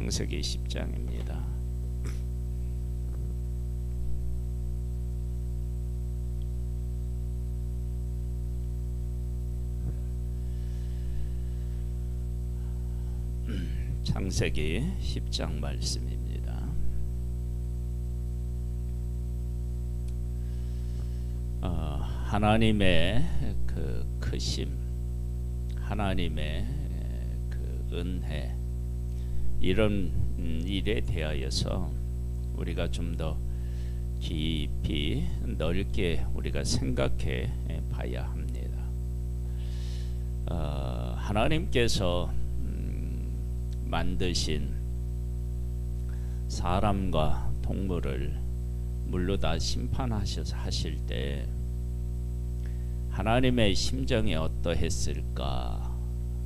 창세기 10장입니다. 창세기 10장 말씀입니다. 하나님의 그 크심, 하나님의 그 은혜, 이런 일에 대하여서 우리가 좀 더 깊이 넓게 우리가 생각해 봐야 합니다. 하나님께서 만드신 사람과 동물을 물로 다 심판하셔서 하실 때 하나님의 심정이 어떠했을까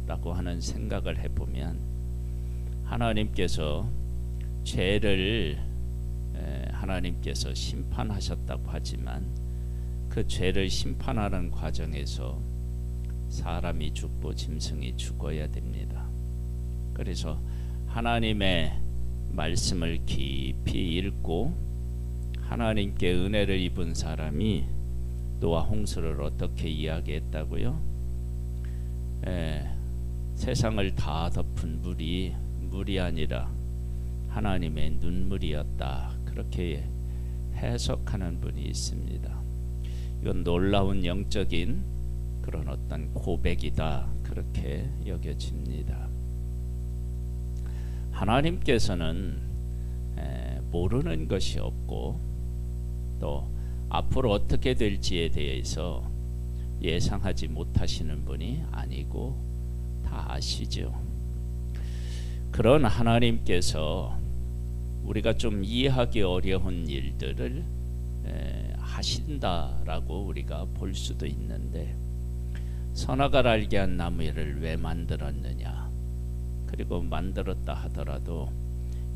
라고 하는 생각을 해보면, 하나님께서 죄를 하나님께서 심판하셨다고 하지만 그 죄를 심판하는 과정에서 사람이 죽고 짐승이 죽어야 됩니다. 그래서 하나님의 말씀을 깊이 읽고 하나님께 은혜를 입은 사람이 노아 홍수를 어떻게 이야기했다고요? 세상을 다 덮은 물이 아니라 하나님의 눈물이었다, 그렇게 해석하는 분이 있습니다. 이건 놀라운 영적인 그런 어떤 고백이다, 그렇게 여겨집니다. 하나님께서는 모르는 것이 없고 또 앞으로 어떻게 될지에 대해서 예상하지 못하시는 분이 아니고 다 아시죠. 그런 하나님께서 우리가 좀 이해하기 어려운 일들을 하신다라고 우리가 볼 수도 있는데, 선악을 알게 한 나무를 왜 만들었느냐, 그리고 만들었다 하더라도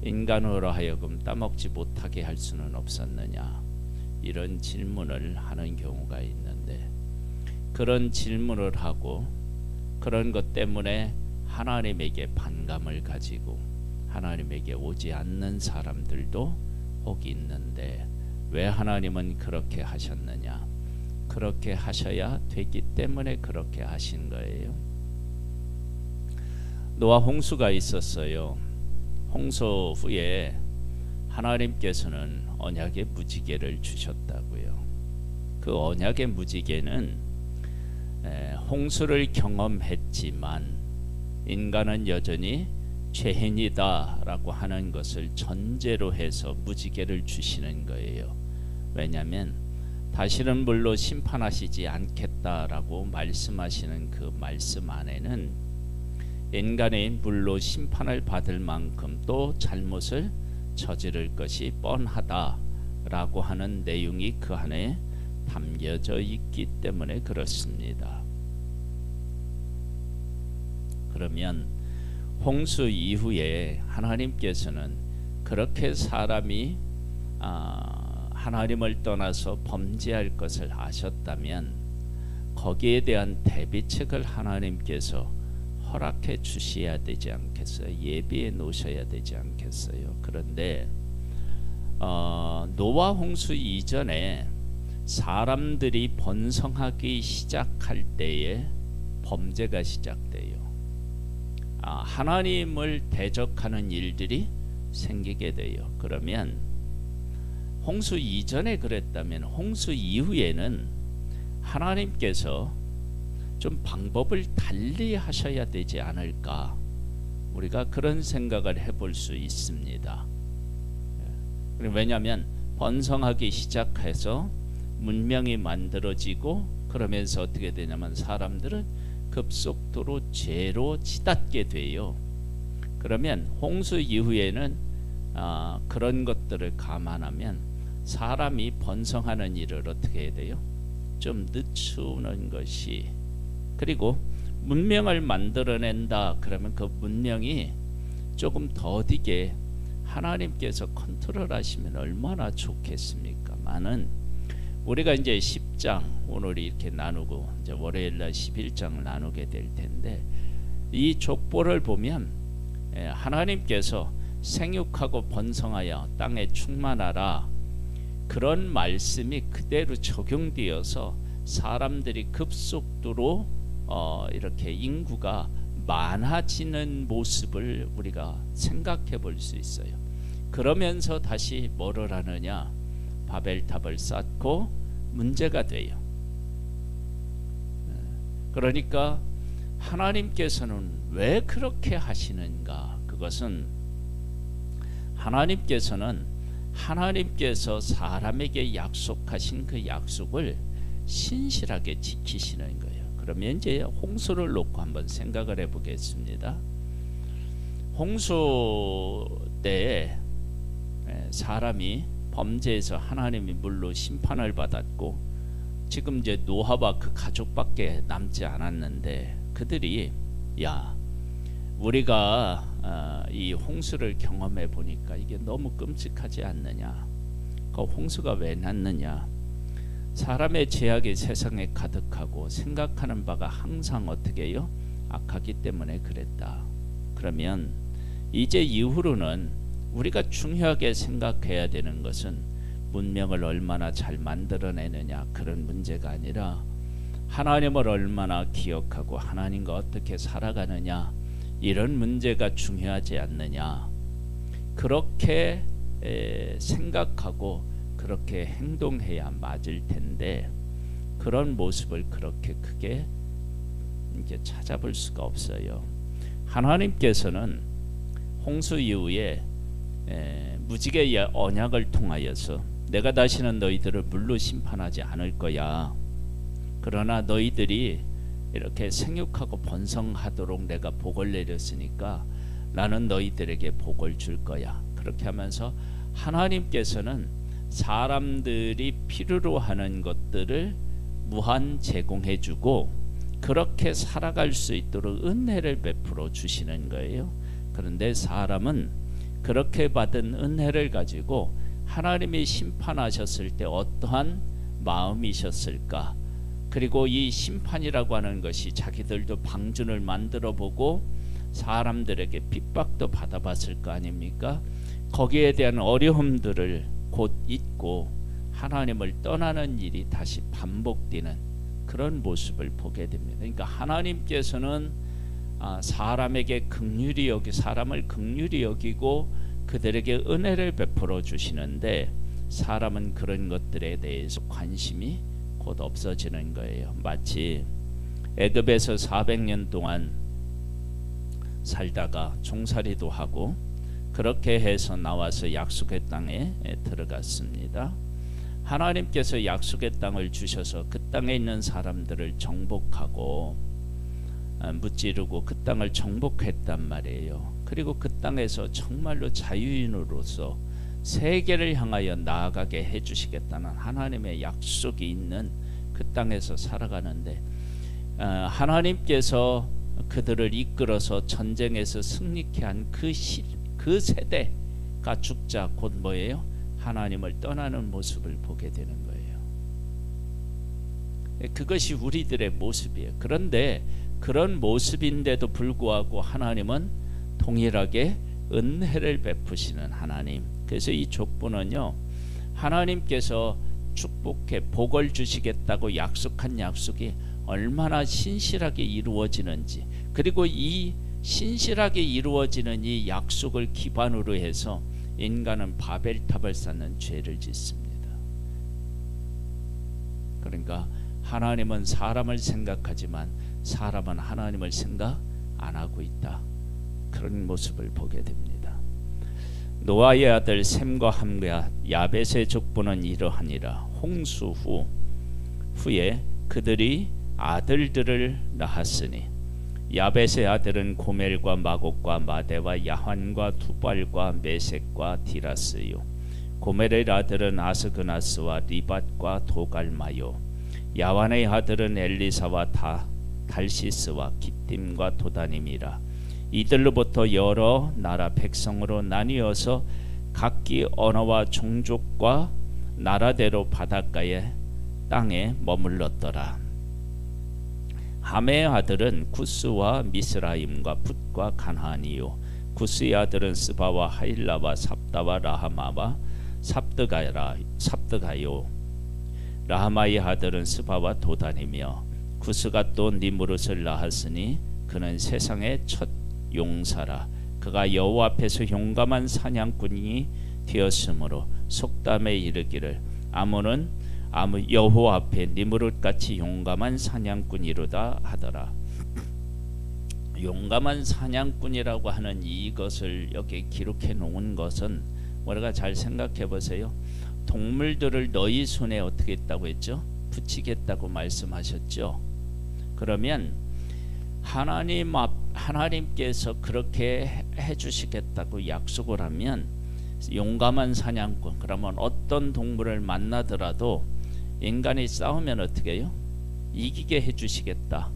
인간으로 하여금 따먹지 못하게 할 수는 없었느냐, 이런 질문을 하는 경우가 있는데, 그런 질문을 하고 그런 것 때문에 하나님에게 반감을 가지고 하나님에게 오지 않는 사람들도 혹 있는데, 왜 하나님은 그렇게 하셨느냐, 그렇게 하셔야 되기 때문에 그렇게 하신 거예요. 노아 홍수가 있었어요. 홍수 후에 하나님께서는 언약의 무지개를 주셨다고요. 그 언약의 무지개는 홍수를 경험했지만 인간은 여전히 죄인이다 라고 하는 것을 전제로 해서 무지개를 주시는 거예요. 왜냐하면 다시는 물로 심판하시지 않겠다라고 말씀하시는 그 말씀 안에는 인간이 물로 심판을 받을 만큼 또 잘못을 저지를 것이 뻔하다라고 하는 내용이 그 안에 담겨져 있기 때문에 그렇습니다. 그러면 홍수 이후에 하나님께서는 그렇게 사람이 하나님을 떠나서 범죄할 것을 아셨다면 거기에 대한 대비책을 하나님께서 허락해 주셔야 되지 않겠어요? 예비해 놓으셔야 되지 않겠어요? 그런데 노아 홍수 이전에 사람들이 번성하기 시작할 때에 범죄가 시작돼요. 하나님을 대적하는 일들이 생기게 돼요. 그러면 홍수 이전에 그랬다면 홍수 이후에는 하나님께서 좀 방법을 달리 하셔야 되지 않을까, 우리가 그런 생각을 해볼 수 있습니다. 왜냐하면 번성하기 시작해서 문명이 만들어지고 그러면서 어떻게 되냐면 사람들은 급속도로 죄로 치닫게 돼요. 그러면 홍수 이후에는 그런 것들을 감안하면 사람이 번성하는 일을 어떻게 해야 돼요? 좀 늦추는 것이, 그리고 문명을 만들어낸다 그러면 그 문명이 조금 더디게 하나님께서 컨트롤하시면 얼마나 좋겠습니까? 많은 우리가 이제 10장 오늘 이렇게 나누고 이제 월요일날 11장을 나누게 될 텐데, 이 족보를 보면 하나님께서 생육하고 번성하여 땅에 충만하라. 그런 말씀이 그대로 적용되어서 사람들이 급속도로 이렇게 인구가 많아지는 모습을 우리가 생각해 볼 수 있어요. 그러면서 다시 뭐를 하느냐? 바벨탑을 쌓고 문제가 돼요. 그러니까 하나님께서는 왜 그렇게 하시는가? 그것은 하나님께서 사람에게 약속하신 그 약속을 신실하게 지키시는 거예요. 그러면 이제 홍수를 놓고 한번 생각을 해보겠습니다. 홍수 때에 사람이 범죄해서 하나님이 물로 심판을 받았고, 지금 이제 노아와 그 가족밖에 남지 않았는데, 그들이 야, 우리가 이 홍수를 경험해 보니까 이게 너무 끔찍하지 않느냐? 그 홍수가 왜 났느냐? 사람의 죄악이 세상에 가득하고 생각하는 바가 항상 어떻게 해요? 악하기 때문에 그랬다. 그러면 이제 이후로는 우리가 중요하게 생각해야 되는 것은 문명을 얼마나 잘 만들어내느냐, 그런 문제가 아니라 하나님을 얼마나 기억하고 하나님과 어떻게 살아가느냐, 이런 문제가 중요하지 않느냐. 그렇게 생각하고 그렇게 행동해야 맞을 텐데, 그런 모습을 그렇게 크게 이제 찾아볼 수가 없어요. 하나님께서는 홍수 이후에 무지개의 언약을 통하여서 내가 다시는 너희들을 물로 심판하지 않을 거야. 그러나 너희들이 이렇게 생육하고 번성하도록 내가 복을 내렸으니까 나는 너희들에게 복을 줄 거야. 그렇게 하면서 하나님께서는 사람들이 필요로 하는 것들을 무한 제공해주고 그렇게 살아갈 수 있도록 은혜를 베풀어 주시는 거예요. 그런데 사람은 그렇게 받은 은혜를 가지고 하나님이 심판하셨을 때 어떠한 마음이셨을까? 그리고 이 심판이라고 하는 것이 자기들도 방준을 만들어 보고 사람들에게 핍박도 받아봤을 거 아닙니까? 거기에 대한 어려움들을 곧 잊고 하나님을 떠나는 일이 다시 반복되는 그런 모습을 보게 됩니다. 그러니까 하나님께서는 사람에게 사람을 긍휼히 여기고 그들에게 은혜를 베풀어 주시는데, 사람은 그런 것들에 대해서 관심이 곧 없어지는 거예요. 마치 애굽에서 400년 동안 살다가 종살이도 하고 그렇게 해서 나와서 약속의 땅에 들어갔습니다. 하나님께서 약속의 땅을 주셔서 그 땅에 있는 사람들을 정복하고 무찌르고 그 땅을 정복했단 말이에요. 그리고 그 땅에서 정말로 자유인으로서 세계를 향하여 나아가게 해주시겠다는 하나님의 약속이 있는 그 땅에서 살아가는데, 하나님께서 그들을 이끌어서 전쟁에서 승리케 한 그 세대가 죽자 곧 뭐예요? 하나님을 떠나는 모습을 보게 되는 거예요. 그것이 우리들의 모습이에요. 그런데 그런 모습인데도 불구하고 하나님은 동일하게 은혜를 베푸시는 하나님. 그래서 이 족보는요, 하나님께서 축복해 복을 주시겠다고 약속한 약속이 얼마나 신실하게 이루어지는지, 그리고 이 신실하게 이루어지는 이 약속을 기반으로 해서 인간은 바벨탑을 쌓는 죄를 짓습니다. 그러니까 하나님은 사람을 생각하지만 사람은 하나님을 생각 안 하고 있다. 그런 모습을 보게 됩니다. 노아의 아들 셈과 함과 야벳의 족보는 이러하니라. 홍수 후에 그들이 아들들을 낳았으니 야벳의 아들은 고멜과 마곡과 마대와 야환과 두발과 메섹과 디라스요. 고멜의 아들은 아스그나스와 리밧과 도갈마요. 야환의 아들은 엘리사와 달시스와 기띔과 도다님이라. 이들로부터 여러 나라 백성으로 나뉘어서 각기 언어와 종족과 나라대로 바닷가의 땅에 머물렀더라. 함의 아들은 구스와 미스라임과 붓과 가나안이요. 구스의 아들은 스바와 하일라와 삽다와 라하마와 삽드가요. 라하마의 아들은 스바와 도단이며 구스가 또 니므롯을 낳았으니 그는 세상의 첫 용사라. 그가 여호와 앞에서 용감한 사냥꾼이 되었으므로 속담에 이르기를 아몬은 여호와 앞에 니므롯같이 용감한 사냥꾼이로다 하더라. 용감한 사냥꾼이라고 하는 이것을 여기 기록해 놓은 것은 우리가 잘 생각해 보세요. 동물들을 너희 손에 어떻게 했다고 했죠? 붙이겠다고 말씀하셨죠. 그러면 하나님께서 그렇게 해주시겠다고 약속을 하면 용감한 사냥꾼, 그러면 어떤 동물을 만나더라도 인간이 싸우면 어떻게 해요? 이기게 해주시겠다.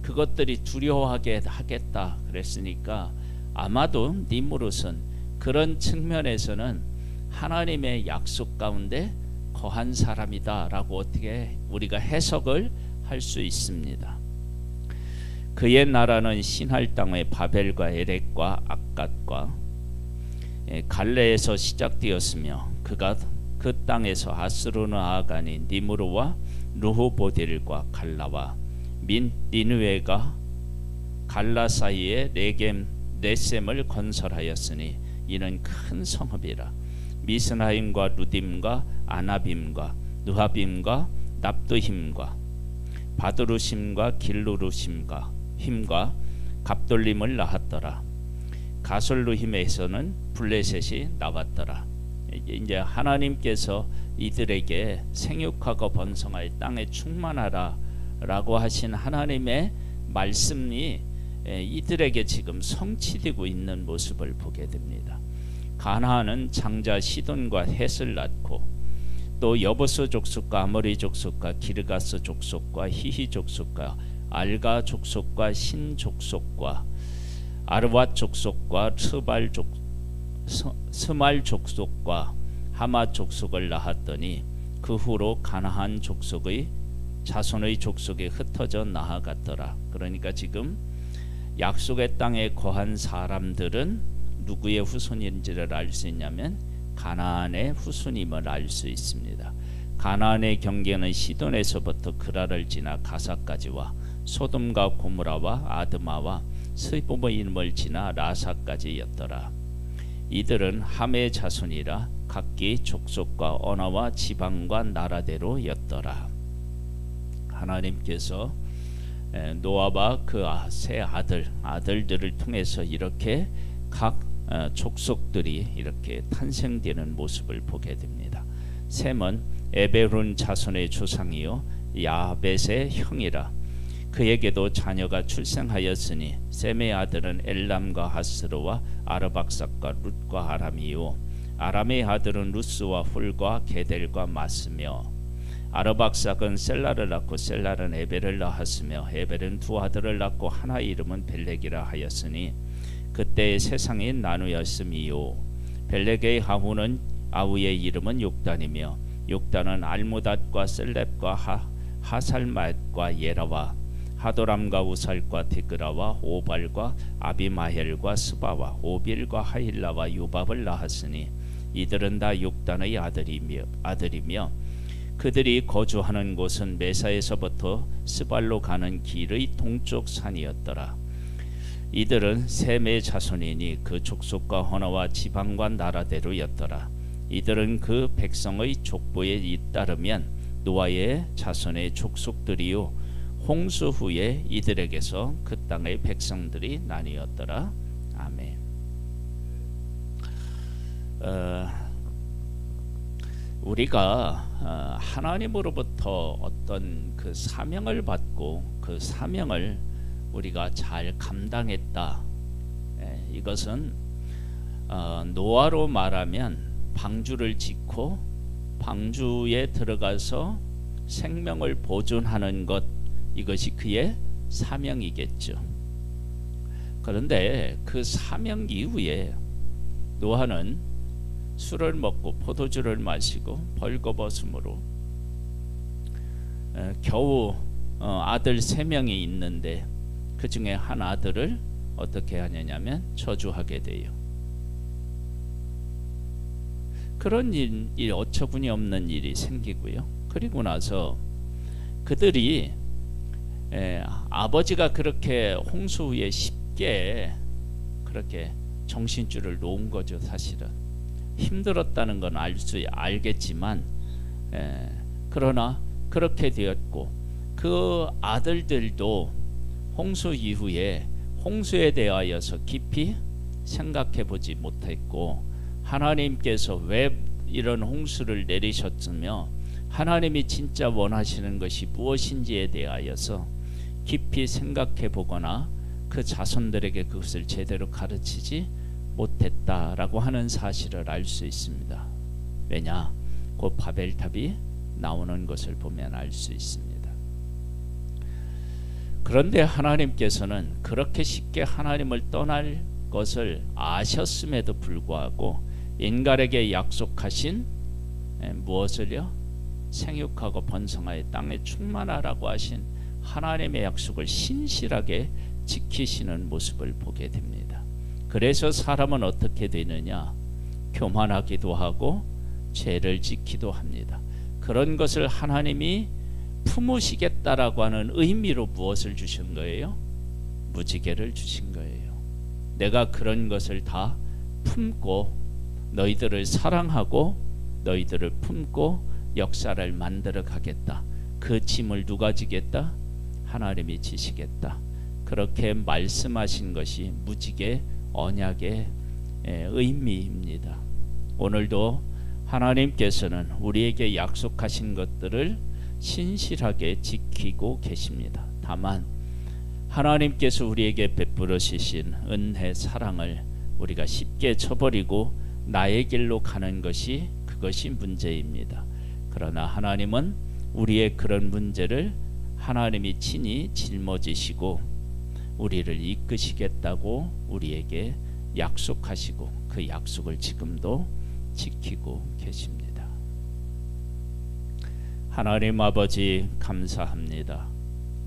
그것들이 두려워하게 하겠다 그랬으니까 아마도 니므롯은 그런 측면에서는 하나님의 약속 가운데 거한 사람이다 라고 어떻게 우리가 해석을 할 수 있습니다. 그의 나라는 신할 땅의 바벨과 에렉과 악갓과 갈레에서 시작되었으며 그가 그 땅에서 아스로는 아간인 니므로와 르호보딜과 갈라와 니느웨가 갈라 사이에 네셈을 건설하였으니 이는 큰 성읍이라. 미스나임과 루딤과 아나빔과 느하빔과 납도힘과 바드루심과 길루루심과 힘과 갑돌림을 낳았더라. 가솔루힘에서는 블레셋이 나왔더라. 이제 하나님께서 이들에게 생육하고 번성할 땅에 충만하라 라고 하신 하나님의 말씀이 이들에게 지금 성취되고 있는 모습을 보게 됩니다. 가나안은 장자 시돈과 헷을 낳고 또 여보스 족속과 아모리 족속과 기르가스 족속과 히히 족속과 알가 족속과 신 족속과 아르왓 족속과 스말 족속과 하마 족속을 낳았더니 그 후로 가나안 족속의 자손의 족속에 흩어져 나아갔더라. 그러니까 지금 약속의 땅에 거한 사람들은 누구의 후손인지를 알 수 있냐면 가나안의 후손임을 알 수 있습니다. 가나안의 경계는 시돈에서부터 그라를 지나 가사까지와 소돔과 고무라와 아드마와 스보모임을 지나 라사까지였더라. 이들은 함의 자손이라 각기 족속과 언어와 지방과 나라대로였더라. 하나님께서 노아와 그 세 아들들을 통해서 이렇게 각 족속들이 이렇게 탄생되는 모습을 보게 됩니다. 셈은 에베론 자손의 조상이요 야벳의 형이라. 그에게도 자녀가 출생하였으니 셈의 아들은 엘람과 하스로와 아르박삭과 룻과 아람이요 아람의 아들은 루스와 훌과 게델과 마스며 아르박삭은 셀라를 낳고 셀라는 에벨을 낳았으며 에벨은 두 아들을 낳고 하나의 이름은 벨렉이라 하였으니 그때의 세상이 나누었음이요 벨렉의 아우의 이름은 욕단이며 욕단은 알모닷과 셀렙과 하살맛과 예라와 하도람과 우살과 디그라와 오발과 아비마헬과 스바와 오빌과 하일라와 요밥을 낳았으니 이들은 다 욕단의 아들이며 그들이 거주하는 곳은 메사에서부터 스발로 가는 길의 동쪽 산이었더라. 이들은 셈의 자손이니 그 족속과 언어와 지방과 나라대로였더라. 이들은 그 백성의 족보에 잇따르면 노아의 자손의 족속들이요 홍수 후에 이들에게서 그 땅의 백성들이 나뉘었더라. 아멘. 우리가 하나님으로부터 어떤 그 사명을 받고 그 사명을 우리가 잘 감당했다. 이것은 노아로 말하면 방주를 짓고 방주에 들어가서 생명을 보존하는 것, 이것이 그의 사명이겠죠. 그런데 그 사명 이후에 노아는 술을 먹고 포도주를 마시고 벌거벗음으로 겨우 아들 3명이 있는데 그 중에 한 아들을 어떻게 하느냐면 저주하게 돼요. 그런 일 어처구니 없는 일이 생기고요. 그리고 나서 그들이 아버지가 그렇게 홍수 후에 쉽게 그렇게 정신줄을 놓은 거죠. 사실은 힘들었다는 건 알겠지만 그러나 그렇게 되었고, 그 아들들도 홍수 이후에 홍수에 대하여서 깊이 생각해 보지 못했고, 하나님께서 왜 이런 홍수를 내리셨으며 하나님이 진짜 원하시는 것이 무엇인지에 대하여서 깊이 생각해 보거나 그 자손들에게 그것을 제대로 가르치지 못했다라고 하는 사실을 알 수 있습니다. 왜냐? 곧 바벨탑이 나오는 것을 보면 알 수 있습니다. 그런데 하나님께서는 그렇게 쉽게 하나님을 떠날 것을 아셨음에도 불구하고 인간에게 약속하신 무엇을요? 생육하고 번성하여 땅에 충만하라고 하신 하나님의 약속을 신실하게 지키시는 모습을 보게 됩니다. 그래서 사람은 어떻게 되느냐? 교만하기도 하고 죄를 짓기도 합니다. 그런 것을 하나님이 품으시겠다라고 하는 의미로 무엇을 주신 거예요? 무지개를 주신 거예요. 내가 그런 것을 다 품고 너희들을 사랑하고 너희들을 품고 역사를 만들어 가겠다. 그 짐을 누가 지겠다? 하나님이 지시겠다. 그렇게 말씀하신 것이 무지개 언약의 의미입니다. 오늘도 하나님께서는 우리에게 약속하신 것들을 신실하게 지키고 계십니다. 다만 하나님께서 우리에게 베풀으신 은혜 사랑을 우리가 쉽게 저버리고 나의 길로 가는 것이 그것이 문제입니다. 그러나 하나님은 우리의 그런 문제를 하나님이 친히 짊어지시고 우리를 이끄시겠다고 우리에게 약속하시고 그 약속을 지금도 지키고 계십니다. 하나님 아버지 감사합니다.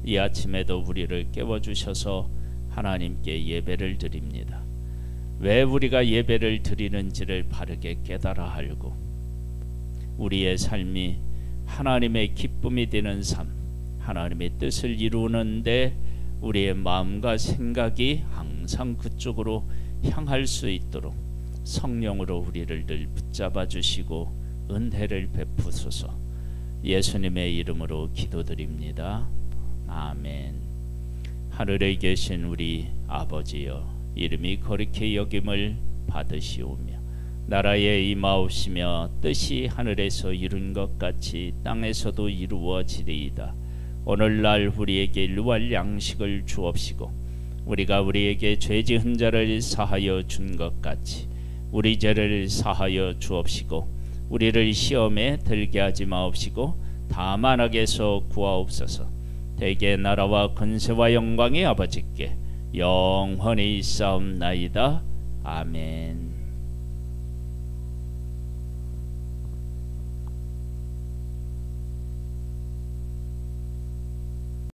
이 아침에도 우리를 깨워주셔서 하나님께 예배를 드립니다. 왜 우리가 예배를 드리는지를 바르게 깨달아 알고 우리의 삶이 하나님의 기쁨이 되는 삶, 하나님의 뜻을 이루는데 우리의 마음과 생각이 항상 그쪽으로 향할 수 있도록 성령으로 우리를 늘 붙잡아 주시고 은혜를 베푸소서. 예수님의 이름으로 기도드립니다. 아멘. 하늘에 계신 우리 아버지여, 이름이 거룩히 여김을 받으시오며 나라에 임하옵시며 뜻이 하늘에서 이룬 것 같이 땅에서도 이루어지리이다. 오늘날 우리에게 일용할 양식을 주옵시고 우리가 우리에게 죄 지은 자를 사하여 준 것 같이 우리 죄를 사하여 주옵시고 우리를 시험에 들게 하지 마옵시고 다만 악에서 구하옵소서. 대개 나라와 권세와 영광이 아버지께 영원히 있사옵나이다. 아멘.